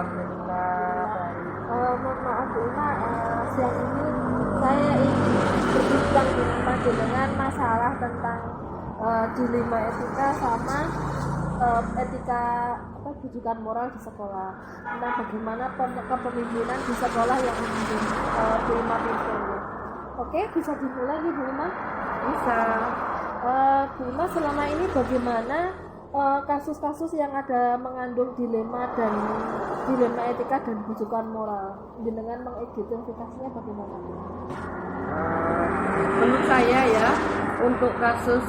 Alhamdulillah baik. Mohon maaf Bu Ima, siang ini saya ingin berbincang dengan masalah tentang dilema etika sama etika bujukan moral di sekolah, tentang bagaimana kepemimpinan di sekolah yang ingin Bu Ima pimpin. Oke, bisa dimulai nih Bu Ima? Bisa. Bu Ima, selama ini bagaimana kasus-kasus yang ada mengandung dilema etika dan bujukan moral, dengan mengidentifikasinya bagaimana? Menurut saya ya, untuk kasus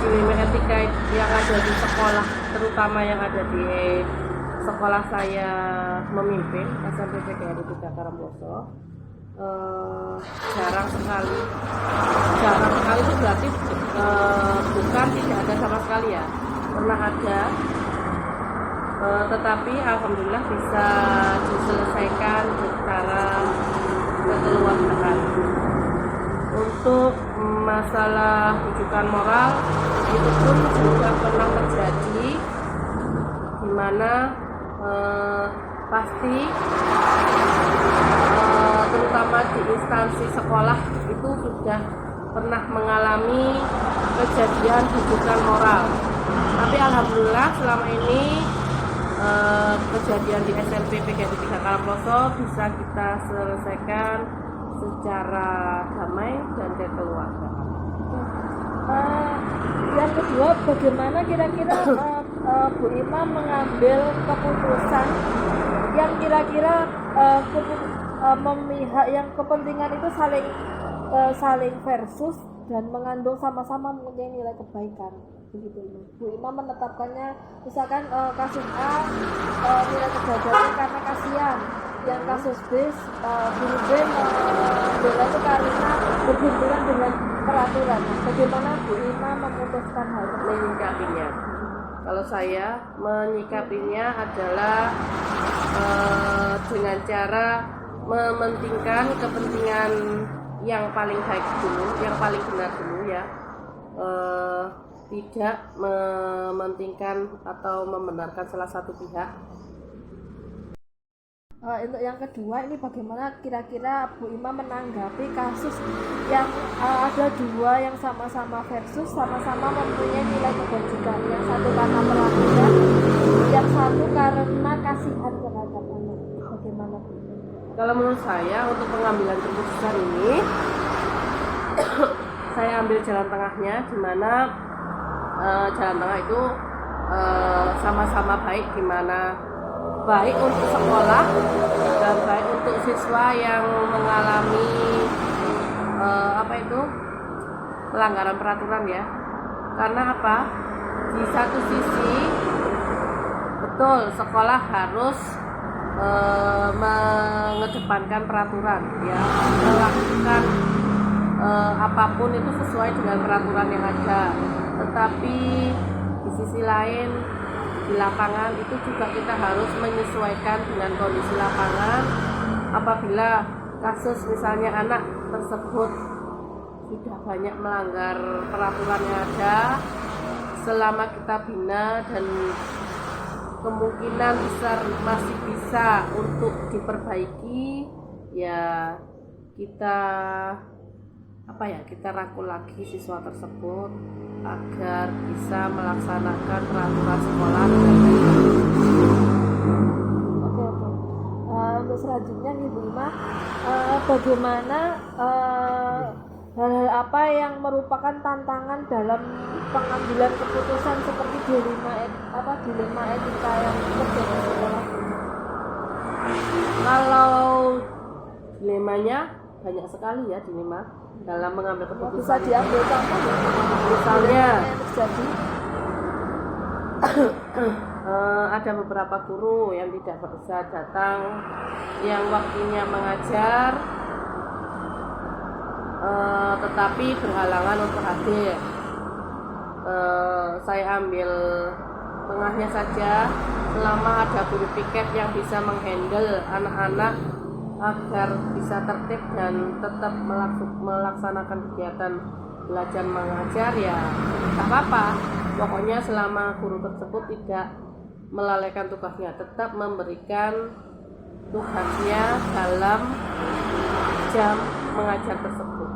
dilema etika yang ada di sekolah, terutama yang ada di sekolah saya memimpin SMP PGRI 3 Karangploso, jarang sekali itu berarti bukan tidak ada sama sekali ya, pernah ada, tetapi alhamdulillah bisa diselesaikan secara kekeluargaan. Untuk masalah rujukan moral itu pun juga pernah terjadi, di mana pasti terutama di instansi sekolah itu sudah pernah mengalami kejadian rujukan moral. Tapi alhamdulillah selama ini kejadian di SMP PGRI 3 Karangploso bisa kita selesaikan secara damai dan kekeluargaan. Yang kedua, bagaimana kira-kira Bu Ima mengambil keputusan yang kira-kira memihak, yang kepentingan itu saling versus dan mengandung sama-sama mempunyai nilai kebaikan, begitu ini. Bu Ima menetapkannya, misalkan kasus A nilai kegagalan karena kasihan, yang kasus B guru B membela itu karena berhubungan dengan peraturan. Bagaimana Bu Ima memutuskan hal itu? Menyikapinya, kalau saya menyikapinya adalah dengan cara mementingkan kepentingan yang paling baik dulu, yang paling benar dulu ya, tidak mementingkan atau membenarkan salah satu pihak. Untuk yang kedua ini, bagaimana kira-kira Bu Ima menanggapi kasus yang ada dua yang sama-sama versus, sama-sama mempunyai nilai kebajikan, yang satu karena perlakuan, yang satu karena kasihan terhadap anak. Bagaimana Bu? Kalau menurut saya untuk pengambilan keputusan ini saya ambil jalan tengahnya, di mana jalan tengah itu sama-sama baik, di mana baik untuk sekolah dan baik untuk siswa yang mengalami pelanggaran peraturan ya. Karena apa? Di satu sisi betul sekolah harus mengedepankan peraturan ya, melakukan apapun itu sesuai dengan peraturan yang ada. Tetapi di sisi lain, di lapangan itu juga kita harus menyesuaikan dengan kondisi lapangan. Apabila kasus misalnya anak tersebut sudah banyak melanggar peraturan yang ada, selama kita bina dan kemungkinan besar masih bisa untuk diperbaiki, ya kita rangkul lagi siswa tersebut agar bisa melaksanakan peraturan sekolah. Oke. Untuk selanjutnya nih Bu Ima, bagaimana hal-hal apa yang merupakan tantangan dalam pengambilan keputusan seperti dilema etika yang terjadi di sekolah? Kalau dilemanya banyak sekali ya, dilema dalam mengambil keputusan. Bisa diambil contoh misalnya yang terjadi. Ada beberapa guru yang tidak bisa datang yang waktunya mengajar, tetapi berhalangan untuk hadir. Saya ambil tengahnya saja, selama ada guru piket yang bisa menghandle anak-anak agar bisa tertib dan tetap melaksanakan kegiatan belajar mengajar, ya tak apa-apa. Pokoknya selama guru tersebut tidak melalaikan tugasnya, tetap memberikan tugasnya dalam jam mengajar tersebut.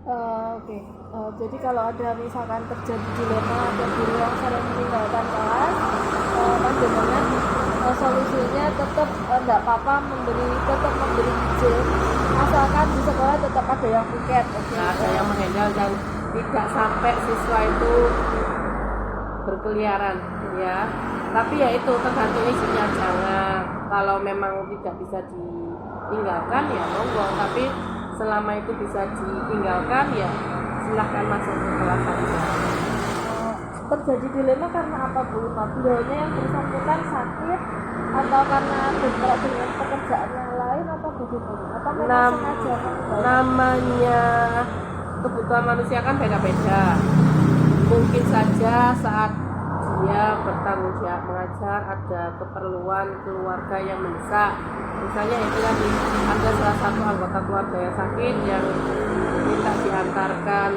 Oke. Jadi kalau ada misalkan terjadi dilema ada guru yang sering meninggalkan kelas, panjenengan solusinya tetap enggak apa-apa tetap memberi izin, asalkan di sekolah tetap ada yang piket. Ada yang menghandle dan tidak sampai siswa itu berkeliaran ya. Tapi ya itu tergantung isinya, jangan kalau memang tidak bisa ditinggalkan ya monggo, tapi selama itu bisa ditinggalkan ya silahkan masuk ke kelas saja. Terjadi dilema karena apa Bu? Beliaunya yang bersangkutan sakit atau karena bentrok dengan pekerjaan yang lain atau bagaimana? Atau memang sengaja namanya kebutuhan manusia kan beda-beda. Mungkin saja saat dia bertanggung jawab mengajar ada keperluan keluarga yang mendesak. Misalnya itu tadi ada salah satu anggota keluarga yang sakit yang minta diantarkan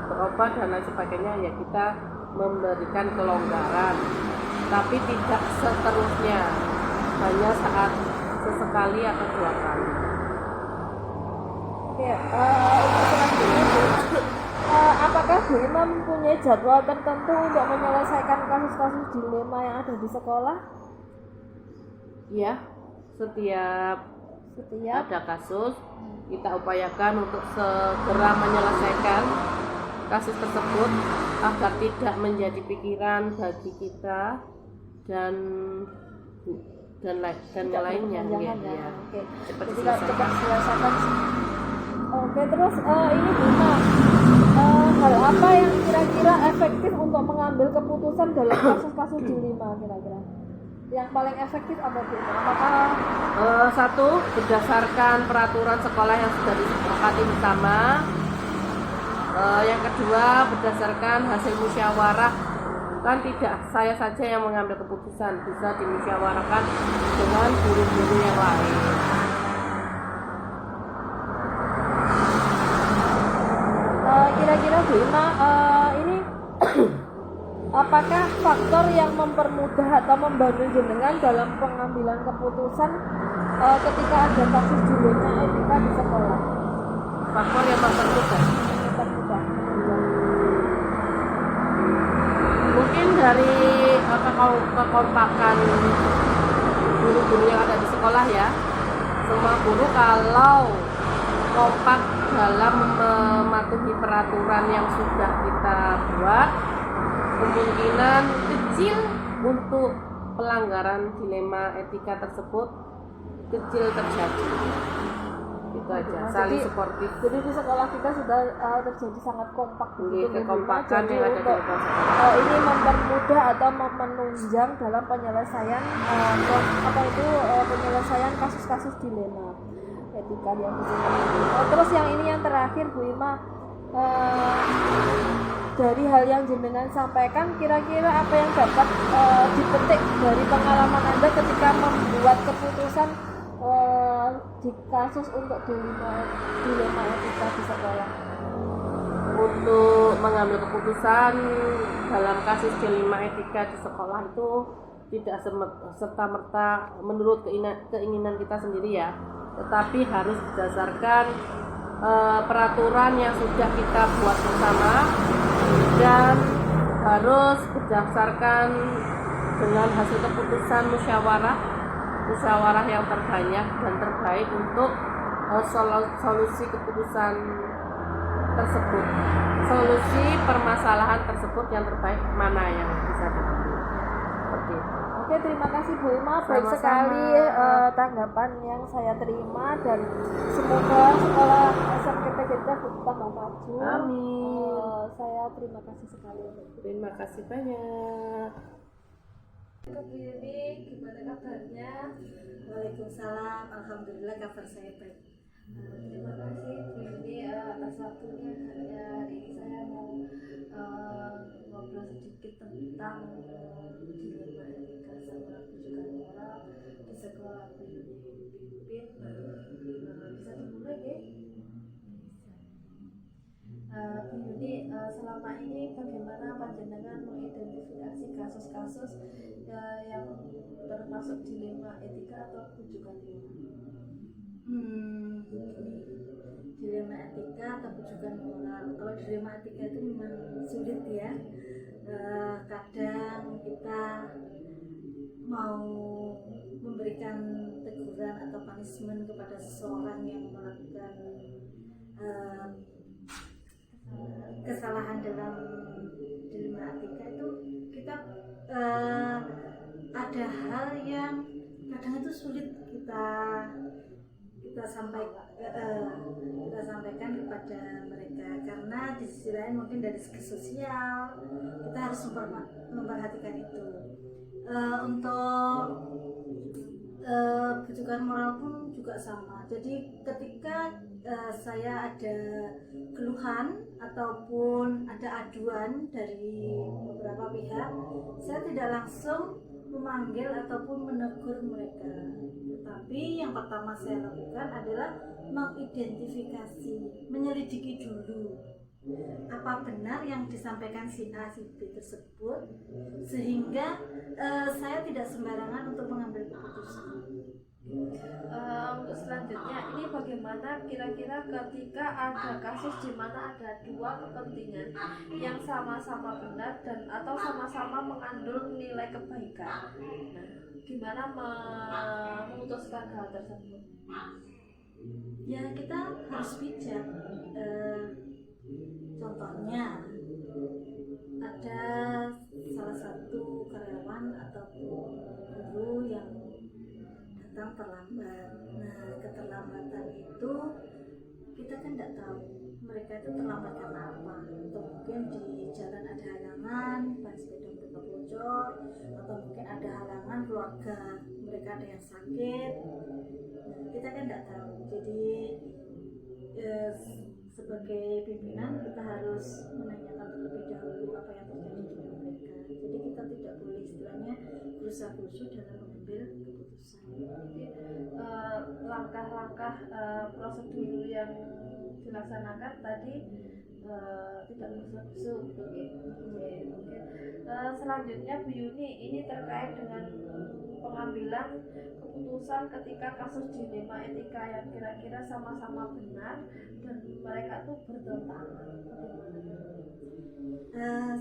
berobat dan lain sebagainya, ya kita memberikan kelonggaran, tapi tidak seterusnya, hanya saat sesekali atau 2 kali. Oke, untuk selanjutnya Bu, apakah Bu Ima mempunyai jadwal tertentu untuk menyelesaikan kasus-kasus dilema yang ada di sekolah? Ya, setiap ada kasus kita upayakan untuk segera menyelesaikan kasus tersebut agar tidak menjadi pikiran bagi kita dan lainnya ya. Oke. Cepat Jadi diselesaikan. cepat selesaikan. Oke, terus ini Bima, hal apa yang kira-kira efektif untuk mengambil keputusan dalam kasus-kasus dilema kira-kira? Yang paling efektif apa Bu? Apakah satu, berdasarkan peraturan sekolah yang sudah disepakati bersama. Yang kedua, berdasarkan hasil musyawarah, kan tidak saya saja yang mengambil keputusan, bisa dimusyawarahkan dengan guru-guru yang lain. Kira-kira Bu Ima, ini apakah faktor yang mempermudah atau membantu jenengan dalam pengambilan keputusan ketika ada kasus dilema etika di sekolah? Faktor yang mempermudah mungkin dari kekompakan guru-guru yang ada di sekolah ya. Semua guru kalau kompak dalam mematuhi peraturan yang sudah kita buat, kemungkinan kecil untuk pelanggaran dilema etika tersebut kecil terjadi. Itu aja, saling suportif. Jadi di sekolah kita sudah terjadi sangat kompak begitu, kekompakan jadi yang ada untuk di sekolah. ini mempermudah atau menunjang dalam penyelesaian penyelesaian kasus-kasus dilema etika yang terus yang ini yang terakhir Bu Ima, dari hal yang jenengan sampaikan, kira-kira apa yang dapat dipetik dari pengalaman Anda ketika membuat keputusan di kasus untuk dilema etika di sekolah? Untuk mengambil keputusan dalam kasus dilema etika di sekolah itu tidak serta-merta menurut keinginan kita sendiri ya, tetapi harus berdasarkan peraturan yang sudah kita buat bersama dan harus berdasarkan dengan hasil keputusan musyawarah yang terbanyak dan terbaik untuk solusi keputusan tersebut, solusi permasalahan tersebut yang terbaik mana yang bisa diambil. Seperti itu. Oke, terima kasih Bu Ima, baik Sama-sama. sekali tanggapan yang saya terima, dan semoga sekolah SMKP kita tambah maju. Amin. Saya terima kasih sekali. Terima kasih banyak. Bu Yuni, gimana kabarnya? Waalaikumsalam, alhamdulillah kabar saya baik. Terima kasih Bu Yuni atas waktunya. Hari ini saya mau ngobrol sedikit tentang dilema etika sama rujukan moral di sekolah Bu Yuni pimpin. Bisa dimulai ya? Bu Yuni, selama ini bagaimana panjenengan mengidentifikasi kasus-kasus yang termasuk dilema etika atau bujukan moral. Dilema etika atau bujukan moral. Kalau dilema etika itu memang sulit ya. Kadang kita mau memberikan teguran atau punishment kepada seseorang yang melakukan kesalahan dalam dilema etika itu kita ada hal yang kadang itu sulit kita sampaikan kepada mereka, karena di sisi lain mungkin dari segi sosial kita harus memperhatikan itu. Untuk bujukan moral pun juga sama. Jadi ketika saya ada keluhan ataupun ada aduan dari beberapa pihak, saya tidak langsung memanggil ataupun menegur mereka, tetapi yang pertama saya lakukan adalah mengidentifikasi, menyelidiki dulu apa benar yang disampaikan si A si B tersebut, sehingga saya tidak sembarangan untuk mengambil keputusan. Untuk selanjutnya, ini bagaimana kira-kira ketika ada kasus di mana ada dua kepentingan yang sama-sama benar dan atau sama-sama mengandung nilai kebaikan. Nah, gimana memutuskan hal tersebut? Ya, kita harus bijak. Contohnya, ada salah satu karyawan ataupun guru yang datang terlambat. Nah, keterlambatan itu kita kan tidak tahu mereka itu terlambat karena apa. Atau mungkin di jalan ada halangan, ban sepeda mereka bocor, atau mungkin ada halangan keluarga mereka ada yang sakit. Nah, kita kan tidak tahu. Jadi sebagai pimpinan kita harus menanyakan terlebih dahulu apa yang terjadi dengan mereka. Jadi kita tidak boleh istilahnya gerusa-gerusu dalam mengambil keputusan. Jadi langkah-langkah prosedur yang dilaksanakan tadi tidak gerusa-gerusu. Oke. Selanjutnya Bu Yuni, ini terkait dengan pengambilan keputusan ketika kasus dilema etika yang kira-kira sama-sama benar dan mereka tuh bertentangan.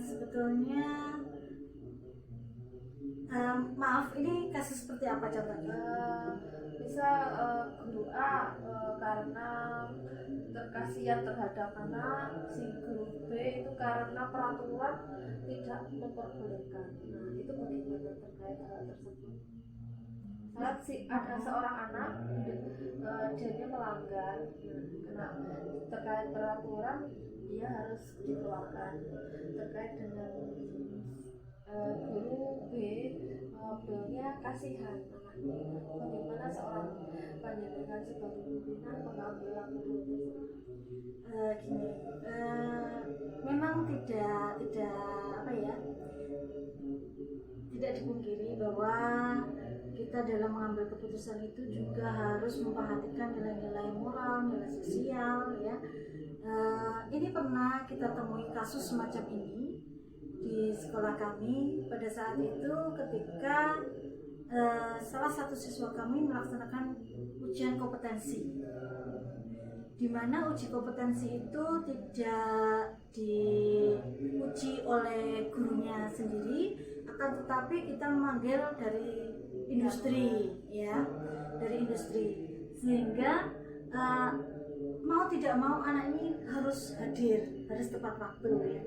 Sebetulnya maaf, ini kasus seperti apa contohnya? Bisa guru A karena terkasihan terhadap anak, si guru B itu karena peraturan tidak memperbolehkan. Nah, itu bagaimana terkait hal tersebut? Saat ada seorang anak dia melanggar, kena terkait peraturan dia harus dikeluarkan. Terkait dengan guru B, beliaunya kasihan anaknya. Bagaimana seorang panjenengan sebagai pimpinan mengambil langkah tersebut? Gini, memang tidak apa ya, tidak dipungkiri bahwa kita dalam mengambil keputusan itu juga harus memperhatikan nilai-nilai moral, nilai sosial ya. Ini pernah kita temui kasus semacam ini di sekolah kami pada saat itu ketika salah satu siswa kami melaksanakan ujian kompetensi, di mana uji kompetensi itu tidak diuji oleh gurunya sendiri, akan tetapi kita memanggil dari industri ya, dari industri, sehingga mau tidak mau anak ini harus hadir, harus tepat waktu ya.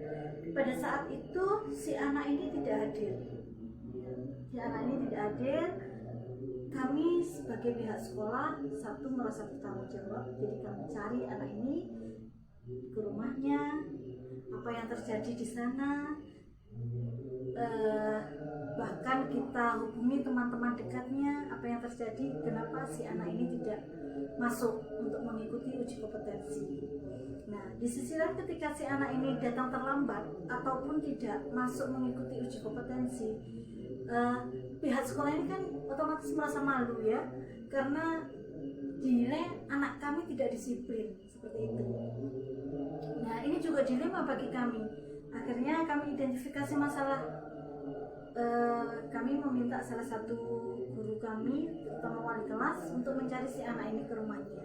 Pada saat itu si anak ini tidak hadir, kami sebagai pihak sekolah satu merasa bertanggung jawab, jadi kami cari anak ini ke rumahnya, apa yang terjadi di sana, bahkan kita hubungi teman-teman dekatnya, apa yang terjadi, kenapa si anak ini tidak masuk untuk mengikuti uji kompetensi. Nah, di sisi lain ketika si anak ini datang terlambat ataupun tidak masuk mengikuti uji kompetensi, pihak sekolah ini kan otomatis merasa malu ya, karena dinilai anak kami tidak disiplin seperti itu. Nah, ini juga dilema bagi kami. Akhirnya kami identifikasi masalah kami meminta salah satu guru kami, terutama wali kelas, untuk mencari si anak ini ke rumahnya.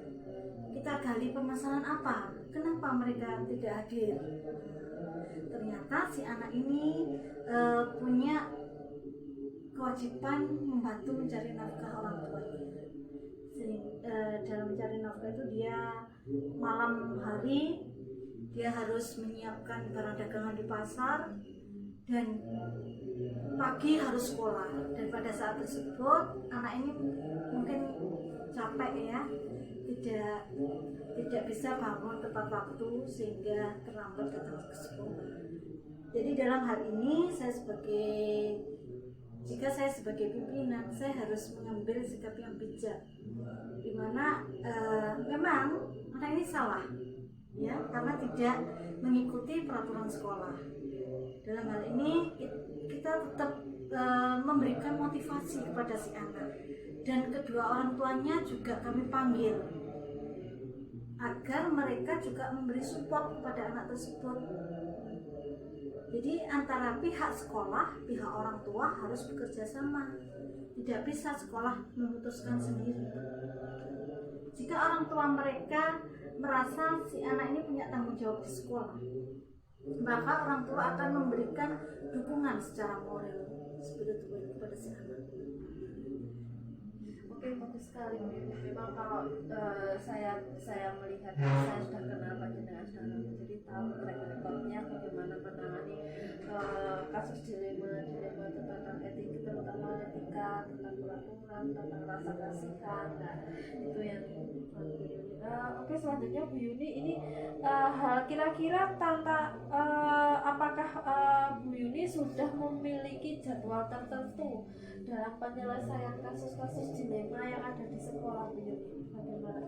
Kita gali permasalahan apa, kenapa mereka tidak hadir. Ternyata si anak ini punya kewajiban membantu mencari nafkah orang tuanya. Dalam mencari nafkah itu dia malam hari dia harus menyiapkan barang dagangan di pasar dan pagi harus sekolah. Dan pada saat tersebut anak ini mungkin capek ya, tidak bisa bangun tepat waktu sehingga terlambat datang ke sekolah. Jadi dalam hal ini jika saya sebagai pimpinan, saya harus mengambil sikap yang bijak, dimana memang anak ini salah ya, karena tidak mengikuti peraturan sekolah. Dalam hal ini kita tetap memberikan motivasi kepada si anak, dan kedua orang tuanya juga kami panggil agar mereka juga memberi support kepada anak tersebut. Jadi antara pihak sekolah, pihak orang tua harus bekerja sama. Tidak bisa sekolah memutuskan sendiri. Jika orang tua mereka merasa si anak ini punya tanggung jawab di sekolah, maka orang tua akan memberikan dukungan secara moral, spiritual kepada si anak. Oke, bagus sekali. Memang kalau saya melihat, saya sudah kenal panjenengan secara jadi tahu track recordnya bagaimana menangani kasus dilema tentang etika, terutama etika, tentang peraturan, tentang rasa kasihan. Nah, itu yang oke, selanjutnya Bu Yuni ini kira-kira apakah Bu Yuni sudah memiliki jadwal tertentu dalam penyelesaian kasus-kasus dilema yang ada di sekolah Bu Yuni? Bagaimana?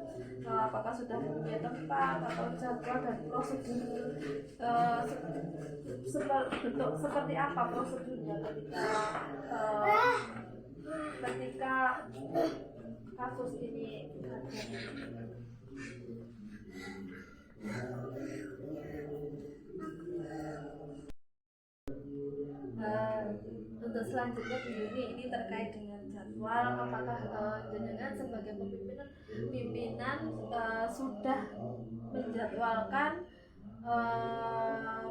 Apakah sudah punya tempat atau jadwal dan prosedur seperti apa prosedurnya ketika kasus ini untuk selanjutnya Bu Yuni ini terkait dengan jadwal, apakah jenengan sebagai pimpinan sudah menjadwalkan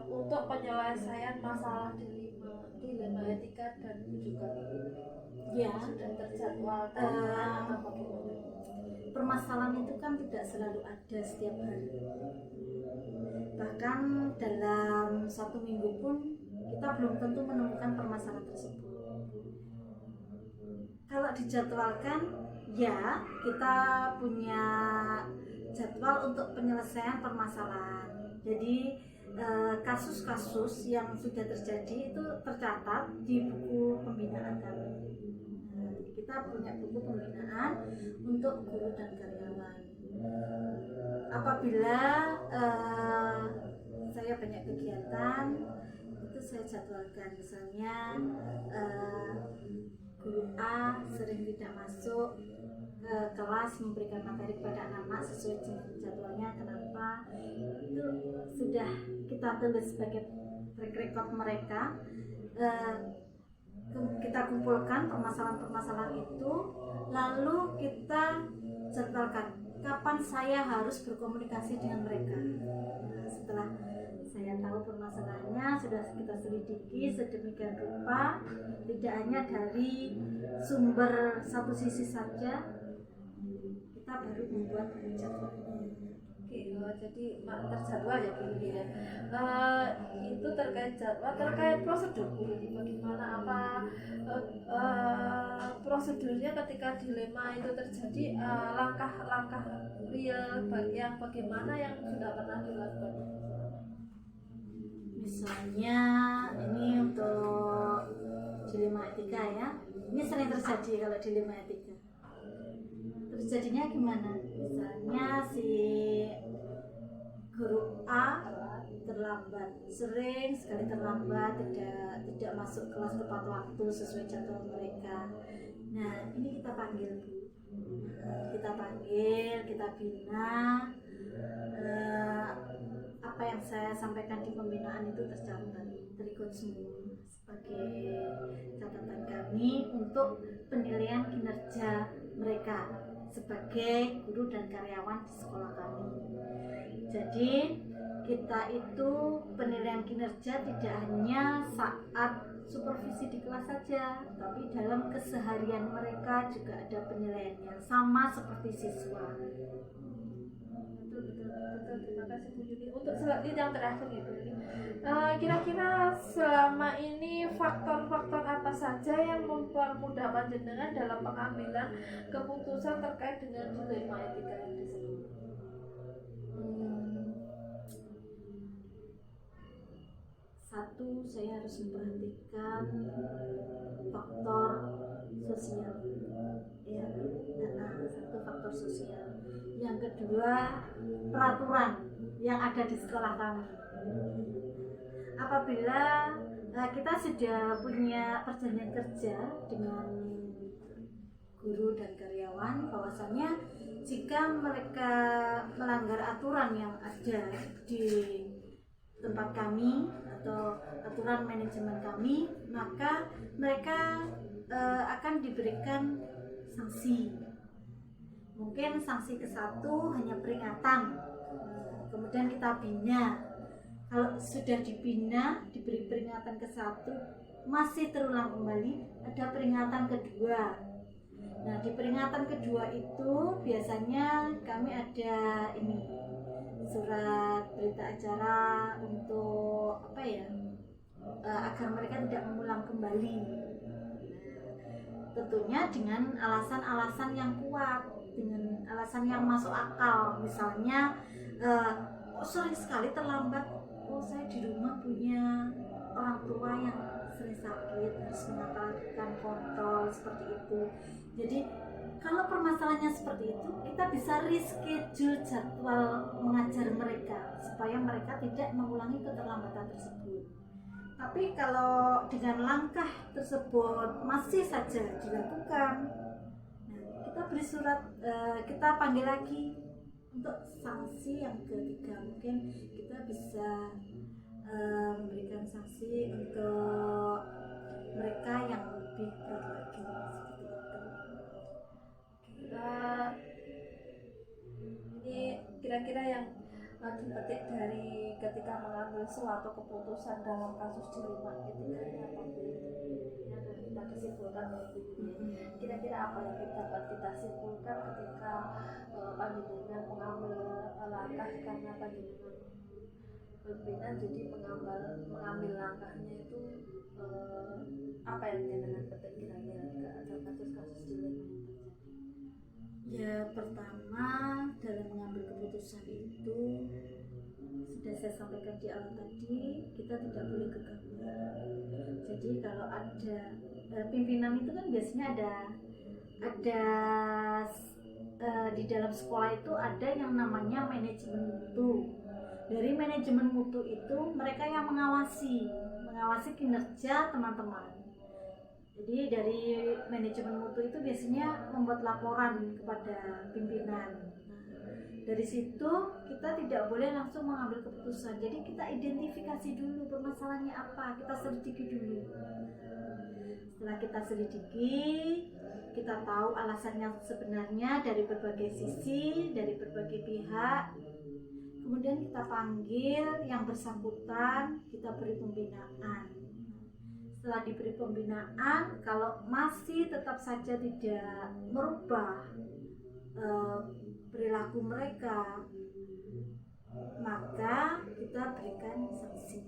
untuk penyelesaian masalah dilema etika dan juga Ya, sudah terjadwalkan atau bagaimana? permasalahan itu kan tidak selalu ada setiap hari. Bahkan dalam 1 minggu pun kita belum tentu menemukan permasalahan tersebut. Kalau dijadwalkan, ya kita punya jadwal untuk penyelesaian permasalahan. Jadi kasus-kasus yang sudah terjadi itu tercatat di buku pembinaan kami. Kita punya buku pembinaan untuk guru dan karyawan. Apabila saya banyak kegiatan, itu saya jadwalkan. Misalnya guru A sering tidak masuk ke kelas memberikan materi kepada anak-anak sesuai jadwalnya. Kenapa? Itu sudah kita tulis sebagai track record mereka. Kita kumpulkan permasalahan-permasalahan itu, lalu kita jadwalkan kapan saya harus berkomunikasi dengan mereka. Setelah saya tahu permasalahannya, sudah kita selidiki sedemikian rupa, tidak hanya dari sumber satu sisi saja, kita baru membuat jadwalnya. Jadi terjadwal ya Bu Yuni ya. Itu terkait jadwal, terkait prosedur Bu Yuni, bagaimana prosedurnya ketika dilema itu terjadi, langkah-langkah real yang bagaimana yang sudah pernah dilakukan? Misalnya ini untuk dilema etika ya, ini sering terjadi kalau dilema etika. Terjadinya gimana? Misalnya si guru A terlambat, sering sekali terlambat, tidak masuk kelas tepat waktu sesuai jadwal mereka. Nah, ini kita panggil Bu, kita bina. Apa yang saya sampaikan di pembinaan itu tercatat, terikut semua. sebagai catatan kami untuk penilaian kinerja mereka sebagai guru dan karyawan di sekolah kami. Jadi kita itu penilaian kinerja tidak hanya saat supervisi di kelas saja, tapi dalam keseharian mereka juga ada penilaian yang sama seperti siswa. Betul, terima kasih Bu Yuni. Untuk selanjutnya yang terakhir ya Bu Yuni, kira-kira selama ini faktor-faktor apa saja yang mempermudah panjenengan dalam pengambilan keputusan terkait dengan dilema etika yang disebut? Satu, saya harus memperhatikan faktor sosial, ya. Satu faktor sosial. Yang kedua, peraturan yang ada di sekolah kami. Apabila kita sudah punya perjanjian kerja dengan guru dan karyawan, bahwasannya jika mereka melanggar aturan yang ada di tempat kami atau aturan manajemen kami, maka mereka akan diberikan sanksi. Mungkin sanksi ke-1 hanya peringatan, kemudian kita bina. Kalau sudah dibina, diberi peringatan ke-1, masih terulang kembali, ada peringatan kedua. Nah, di peringatan kedua itu biasanya kami ada surat berita acara untuk agar mereka tidak mengulang kembali. Tentunya dengan alasan-alasan yang kuat, dengan alasan yang masuk akal. Misalnya sering sekali terlambat. Saya di rumah punya orang tua yang sering sakit, harus melakukan kontrol seperti itu. Jadi kalau permasalahannya seperti itu, kita bisa reschedule jadwal mengajar mereka supaya mereka tidak mengulangi keterlambatan tersebut. Tapi kalau dengan langkah tersebut masih saja dilakukan, kita beri surat, kita panggil lagi untuk sanksi yang ketiga. Mungkin kita bisa memberikan sanksi untuk mereka yang lebih berat lagi seperti itu. Ini kira-kira yang dipetik dari ketika mengambil suatu keputusan dalam kasus dilema etika apa yang kita kesimpulkan kira-kira apa yang dapat kita simpulkan ketika panjenengan mengambil langkah karena panjenengan pimpinan, jadi mengambil langkahnya itu apa yang panjenengan petik kira-kira ada kasus-kasus dilema? Ya, pertama dalam mengambil keputusan itu sudah saya sampaikan di awal tadi, kita tidak boleh gegabah. Jadi kalau ada pimpinan itu kan biasanya ada di dalam sekolah itu ada yang namanya manajemen mutu. Dari manajemen mutu itu mereka yang mengawasi kinerja teman-teman. Jadi dari manajemen mutu itu biasanya membuat laporan kepada pimpinan. Dari situ kita tidak boleh langsung mengambil keputusan. Jadi kita identifikasi dulu permasalahannya apa, kita selidiki dulu. Setelah kita selidiki, kita tahu alasannya sebenarnya dari berbagai sisi, dari berbagai pihak. Kemudian kita panggil yang bersangkutan, kita beri pembinaan. Setelah diberi pembinaan, kalau masih tetap saja tidak merubah perilaku mereka, maka kita berikan sanksi.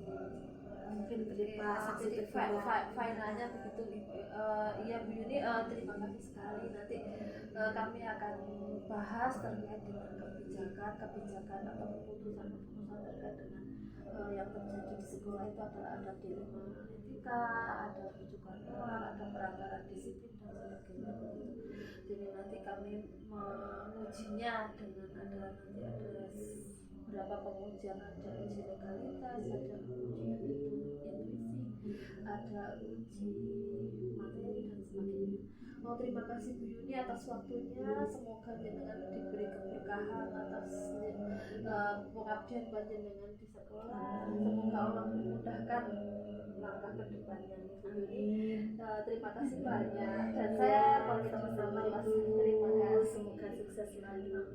Mungkin berupa sanksi teguran. Finalnya begitu Ibu. Iya Bu Yuni, terima kasih sekali. Nanti kami akan bahas terkait dengan kebijakan atau keputusan terkait dengan yang terjadi di sekolah itu ada dilema etika, ada rujukan moral, ada pelanggaran disiplin dan sebagainya. Jadi nanti kami mengujinya dengan ada berapa pengujian, ada uji legalitas, ada uji intuisi, ada uji materi dan sebagainya. terima kasih Bu Yuni atas waktunya. Semoga jenengan diberi keberkahan atas pengabdian panjenengan di sekolah. Semoga Allah memudahkan langkah ke depannya Bu Yuni. Terima kasih banyak. Dan saya kalau kita bersama terima kasih. Semoga sukses selalu.